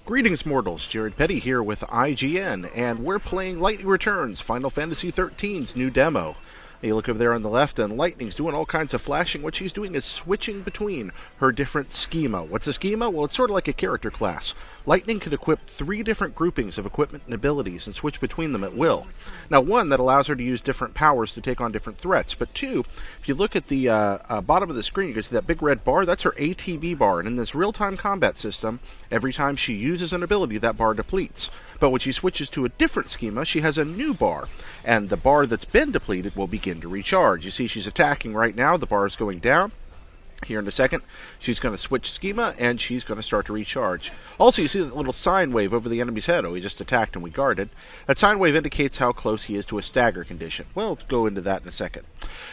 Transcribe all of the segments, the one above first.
Greetings, mortals. Jared Petty here with IGN, and we're playing Lightning Returns, Final Fantasy XIII's new demo. You look over there on the left, and Lightning's doing all kinds of flashing. What she's doing is switching between her different schema. What's a schema? Well, it's sort of like a character class. Lightning can equip 3 different groupings of equipment and abilities and switch between them at will. Now, 1, that allows her to use different powers to take on different threats. But 2, if you look at the bottom of the screen, you can see that big red bar. That's her ATB bar. And in this real-time combat system, every time she uses an ability, that bar depletes. But when she switches to a different schema, she has a new bar. And the bar that's been depleted will begin to recharge. You see she's attacking right now. The bar is going down. Here in a second, she's going to switch schema, and she's going to start to recharge. Also, you see that little sine wave over the enemy's head. Oh, he just attacked and we guarded. That sine wave indicates how close he is to a stagger condition. We'll go into that in a second.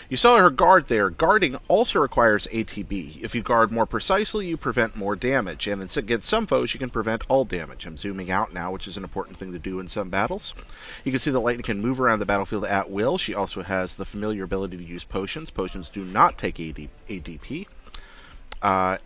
You saw her guard there. Guarding also requires ATB. If you guard more precisely, you prevent more damage. And against some foes, you can prevent all damage. I'm zooming out now, which is an important thing to do in some battles. You can see that Lightning can move around the battlefield at will. She also has the familiar ability to use potions. Potions do not take ADP.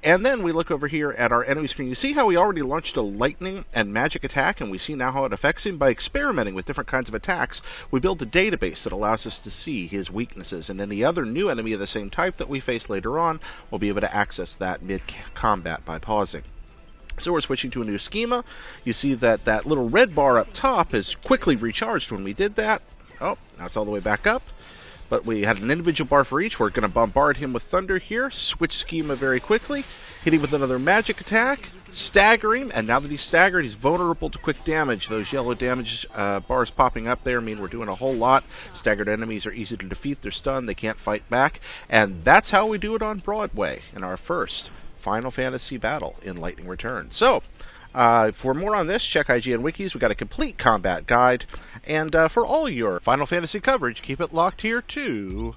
And then we look over here at our enemy screen. You see how we already launched a lightning and magic attack, and we see now how it affects him? By experimenting with different kinds of attacks, we build a database that allows us to see his weaknesses, and any other new enemy of the same type that we face later on, we'll be able to access that mid-combat by pausing. So we're switching to a new schema. You see that that little red bar up top is quickly recharged when we did that. Oh, that's all the way back up. But we had an individual bar for each. We're going to bombard him with thunder here, switch schema very quickly, hit him with another magic attack, stagger him, and now that he's staggered, he's vulnerable to quick damage. Those yellow damage bars popping up there mean we're doing a whole lot. Staggered enemies are easy to defeat. They're stunned. They can't fight back. And that's how we do it on Broadway in our first Final Fantasy battle in Lightning Returns. So, for more on this, check IGN Wikis. We've got a complete combat guide. And for all your Final Fantasy coverage, keep it locked here to